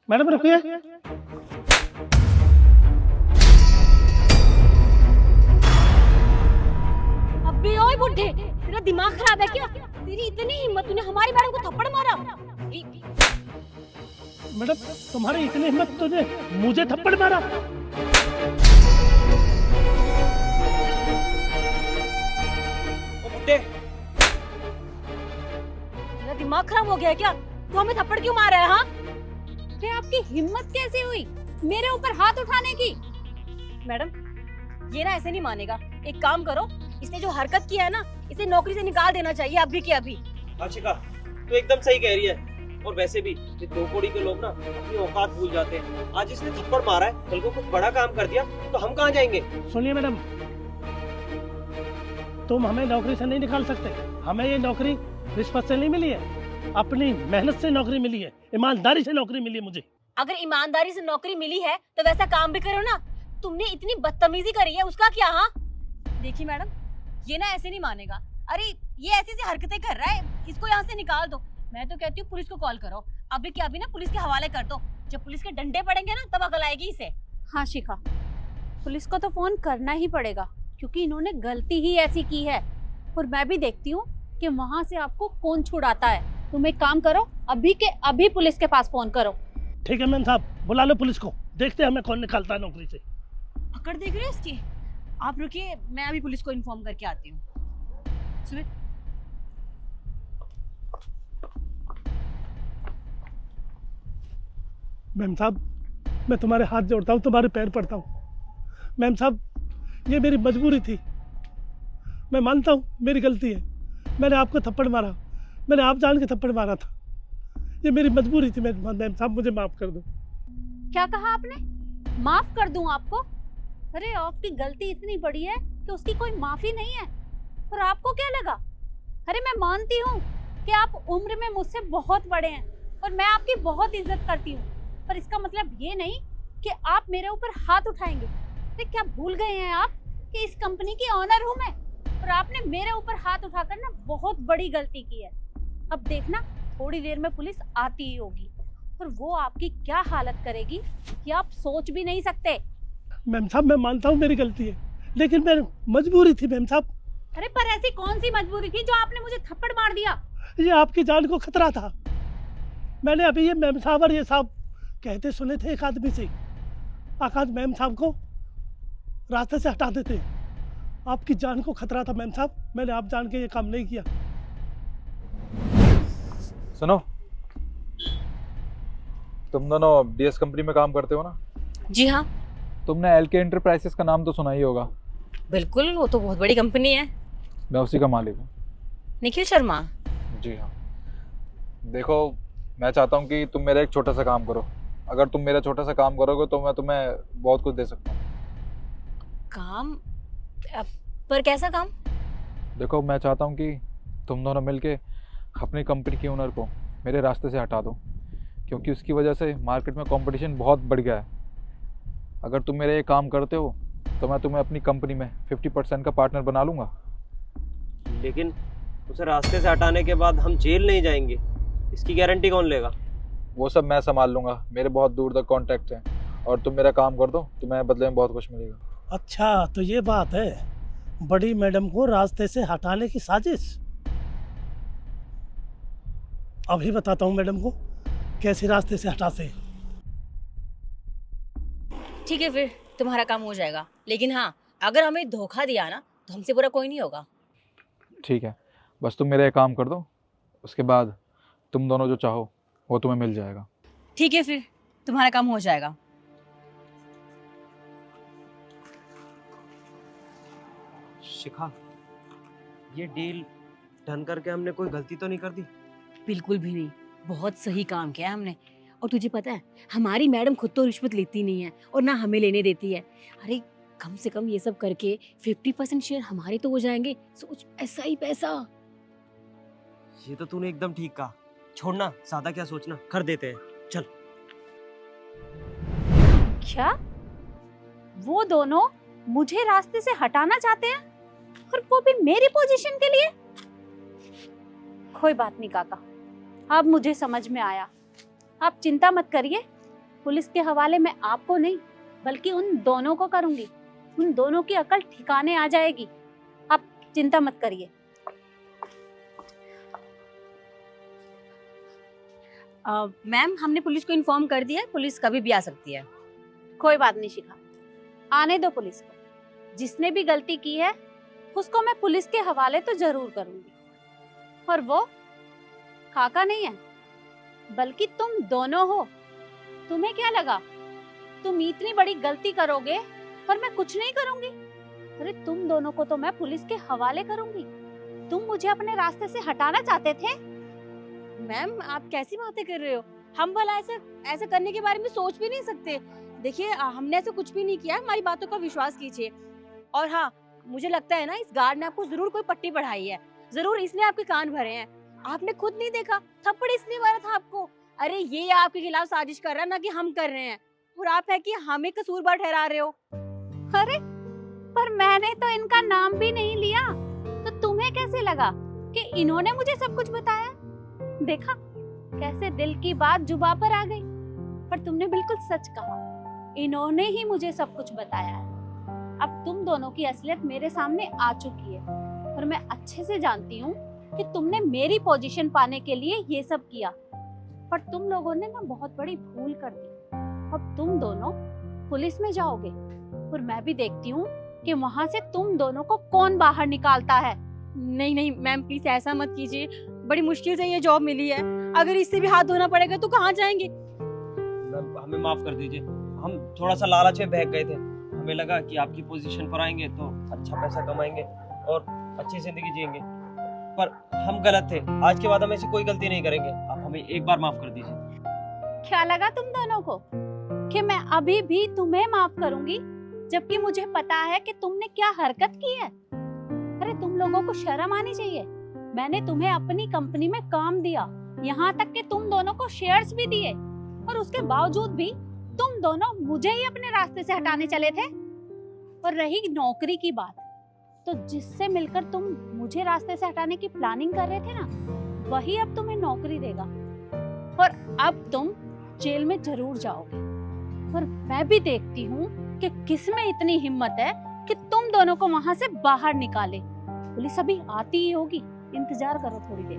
Madam रुकिए। अबे ओए बुड्ढे, तेरा दिमाग खराब है क्या? तेरी इतनी हिम्मत, तूने हमारी मैडम को थप्पड़ मारा? मैडम तुम्हारी इतनी हिम्मत, तुझे मुझे थप्पड़ मारा? ओ बुड्ढे, तेरा दिमाग खराब हो गया है क्या? तू हमें थप्पड़ क्यों मार रहा है? हाँ, अरे आपकी हिम्मत कैसे हुई मेरे ऊपर हाथ उठाने की? मैडम, ये ना ऐसे नहीं मानेगा। एक काम करो, इसने जो हरकत किया है ना, इसे नौकरी से निकाल देना चाहिए अभी के अभी। आशिका तू एकदम सही कह रही है। और वैसे भी ये दो कौड़ी के लोग ना अपनी औकात भूल जाते हैं। आज इसने थप्पड़ मारा है, कल को कुछ बड़ा काम कर दिया तो हम कहाँ जाएंगे? सुनिए मैडम, तुम हमें नौकरी से नहीं निकाल सकते। हमें ये नौकरी रिश्वत से नहीं मिली है, अपनी मेहनत से नौकरी मिली है, ईमानदारी से नौकरी मिली है मुझे। अगर ईमानदारी से नौकरी मिली है तो वैसा काम भी करो ना। तुमने इतनी बदतमीजी करी है, उसका क्या? हाँ देखिए मैडम, ये ना ऐसे नहीं मानेगा। अरे ये ऐसी सी हरकतें कर रहा है, इसको यहाँ से निकाल दो। मैं तो कहती हूँ पुलिस को कॉल करो, अभी के अभी ना पुलिस के हवाले कर दो। जब पुलिस के डंडे पड़ेंगे ना तब अकल आएगी इसे। हाँ शिखा, पुलिस को तो फोन करना ही पड़ेगा क्योंकि इन्होंने गलती ही ऐसी की है। और मैं भी देखती हूँ कि वहाँ से आपको कौन छुड़ाता है। तुम एक काम करो, अभी के अभी पुलिस के पास फोन करो। ठीक है मैम साहब, बुला लो पुलिस को, देखते हैं हमें कौन निकालता है नौकरी से। पकड़ देख रहे हो इसकी? आप रुकिए, मैं अभी पुलिस को इन्फॉर्म करके आती हूँ। सुमित, मैम साहब, मैं तुम्हारे हाथ जोड़ता हूँ, तुम्हारे पैर पड़ता हूँ। मैम साहब, ये मेरी मजबूरी थी, मैं मानता हूँ मेरी गलती है। मैंने आपको थप्पड़ मारा, मैंने आप जान के थप्पड़ मारा था, ये मेरी मजबूरी थी। मैम साहब मुझे माफ़ कर दो। क्या कहा आपने? माफ कर दूं आपको? अरे आपकी गलती इतनी बड़ी है कि उसकी कोई माफी नहीं है। और आपको क्या लगा? अरे मैं मानती हूँ कि आप उम्र में मुझसे बहुत बड़े हैं और मैं आपकी बहुत इज्जत करती हूँ, पर इसका मतलब ये नहीं कि आप मेरे ऊपर हाथ उठाएंगे। अरे क्या भूल गए हैं आप कि इस कंपनी की ऑनर हूँ मैं, और आपने मेरे ऊपर हाथ उठाकर ना बहुत बड़ी गलती की है। अब देखना, थोड़ी देर में पुलिस आती ही होगी और वो आपकी क्या हालत करेगी कि आप सोच भी नहीं सकते। मैम साहब मैं मानता हूँ मेरी गलती है, लेकिन मैं मजबूरी थी मैम साहब। अरे पर ऐसी कौन सी मजबूरी थी जो आपने मुझे थप्पड़ मार दिया? ये आपकी जान को खतरा था। मैंने अभी ये मैम साहब और ये साहब कहते सुने थे एक आदमी से, आकाश मैम साहब को रास्ते से हटा देते। आपकी जान को खतरा था मैम साहब, मैंने आप जान के ये काम नहीं किया। सुनो, तुम दोनों डीएस कंपनी में काम करते हो ना? जी हाँ तुमने एलके एंटरप्राइजेस का नाम तो सुना ही होगा। बिल्कुल, वो तो बहुत बड़ी कंपनी है। मैं उसी का मालिक हूँ। निखिल शर्मा। जी हाँ। देखो, मैं चाहता हूँ कि तुम मेरा एक छोटा सा काम करो। अगर तुम मेरा छोटा सा काम करोगे तो मैं तुम्हें बहुत कुछ दे सकता हूँ। काम? पर कैसा काम? देखो, मैं चाहता हूँ कि तुम दोनों मिलके अपनी कंपनी के ओनर को मेरे रास्ते से हटा दो, क्योंकि उसकी वजह से मार्केट में कंपटीशन बहुत बढ़ गया है। अगर तुम मेरा ये काम करते हो तो मैं तुम्हें अपनी कंपनी में 50% का पार्टनर बना लूँगा। लेकिन उसे रास्ते से हटाने के बाद हम जेल नहीं जाएंगे, इसकी गारंटी कौन लेगा? वो सब मैं संभाल लूँगा, मेरे बहुत दूर तक कॉन्टैक्ट हैं। और तुम मेरा काम कर दो, तुम्हें बदले में बहुत कुछ मिलेगा। अच्छा तो ये बात है, बड़ी मैडम को रास्ते से हटाने की साजिश। अभी बताता हूँ मैडम को कैसे रास्ते से हटाते। ठीक है, फिर तुम्हारा काम हो जाएगा। लेकिन हाँ, अगर हमें धोखा दिया ना तो हमसे बुरा कोई नहीं होगा। ठीक है, बस तुम मेरा ये काम कर दो, उसके बाद तुम दोनों जो चाहो वो तुम्हें मिल जाएगा। ठीक है, फिर तुम्हारा काम हो जाएगा। शिखा, ये डील डन करके हमने कोई गलती तो नहीं कर दी? बिल्कुल भी नहीं, बहुत सही काम किया हमने। और तुझे पता है, हमारी मैडम खुद तो रिश्वत लेती नहीं है और ना हमें लेने देती है। अरे कम से कम ये सब करके 50% शेयर हमारे तो हो जाएंगे। सोच, ऐसा ही पैसा। ये तो तूने एकदम ठीक कहा। छोड़ना, ज्यादा क्या सोचना, कर देते हैं, चल। क्या वो दोनों मुझे रास्ते से हटाना चाहते हैं, और वो भी मेरी पोजीशन के लिए? कोई बात नहीं काका, अब मुझे समझ में आया। आप चिंता मत करिए, पुलिस के हवाले मैं आपको नहीं बल्कि उन दोनों को करूंगी। उन दोनों की अकल ठिकाने आ जाएगी। आप चिंता मत करिए। मैम हमने पुलिस को इन्फॉर्म कर दिया है, पुलिस कभी भी आ सकती है। कोई बात नहीं शिखा, आने दो पुलिस को। जिसने भी गलती की है उसको मैं पुलिस के हवाले तो जरूर करूंगी। और वो काका नहीं है बल्कि तुम दोनों हो। तुम्हें क्या लगा तुम इतनी बड़ी गलती करोगे और मैं कुछ नहीं करूंगी? अरे तुम दोनों को तो मैं पुलिस के हवाले करूंगी। तुम मुझे अपने रास्ते से हटाना चाहते थे। मैम आप कैसी बातें कर रहे हो? हम भला ऐसा करने के बारे में सोच भी नहीं सकते। देखिए हमने ऐसा कुछ भी नहीं किया, हमारी बातों का विश्वास कीजिए। और हाँ, मुझे लगता है ना इस गार्ड ने आपको जरूर कोई पट्टी पढ़ाई है, जरूर इसने आपके कान भरे हैं। आपने खुद नहीं देखा, थप्पड़ इसने मारा था आपको। अरे ये आपके खिलाफ साजिश कर रहा है ना कि हम कर रहे हैं, और आप है कि हमें कसूरवार ठहरा रहे हो। अरे पर मैंने तो इनका नाम भी नहीं लिया, तो तुम्हें कैसे लगा कि इन्होंने मुझे सब कुछ बताया? देखा कैसे दिल की बात जुबान पर आ गई। पर तुमने बिल्कुल सच कहा, इन्होंने ही मुझे सब कुछ बताया है। अब तुम दोनों की असलियत मेरे सामने आ चुकी है और मैं अच्छे से जानती हूँ कि तुमने मेरी पोजीशन पाने के लिए ये सब किया। पर तुम लोगों ने ना बहुत बड़ी भूल कर दी। अब तुम दोनों पुलिस में जाओगे और मैं भी देखती हूँ कि वहाँ से तुम दोनों को कौन बाहर निकालता है। नहीं नहीं मैम प्लीज ऐसा मत कीजिए, बड़ी मुश्किल से ये जॉब मिली है, अगर इससे भी हाथ धोना पड़ेगा तो कहाँ जाएंगे? मैम हमें माफ कर दीजिए, हम थोड़ा सा लालच में बहक गए थे। हमें लगा कि आपकी पोजीशन पर आएंगे तो अच्छा पैसा कमाएंगे और अच्छी जिंदगी जिएंगे, पर हम गलत थे। आज के बाद हम ऐसी कोई गलती नहीं करेंगे। आप हमें एक बार माफ कर दीजिए। क्या लगा तुम दोनों को कि मैं अभी भी तुम्हें माफ करूंगी, जबकि मुझे पता है कि तुमने क्या हरकत की है? अरे तुम लोगों को शर्म आनी चाहिए। मैंने तुम्हें अपनी कंपनी में काम दिया, यहाँ तक कि तुम दोनों को शेयर्स भी दिए, और उसके बावजूद भी तुम दोनों मुझे ही अपने रास्ते से हटाने चले थे। और रही नौकरी की बात, तो जिससे मिलकर तुम मुझे रास्ते से हटाने की प्लानिंग कर रहे थे ना, वही अब तुम्हें नौकरी देगा और अब तुम जेल में जरूर जाओगे। और मैं भी देखती हूँ कि किसमें इतनी हिम्मत है कि तुम दोनों को वहां से बाहर निकाले। पुलिस अभी आती ही होगी, इंतजार करो थोड़ी देर।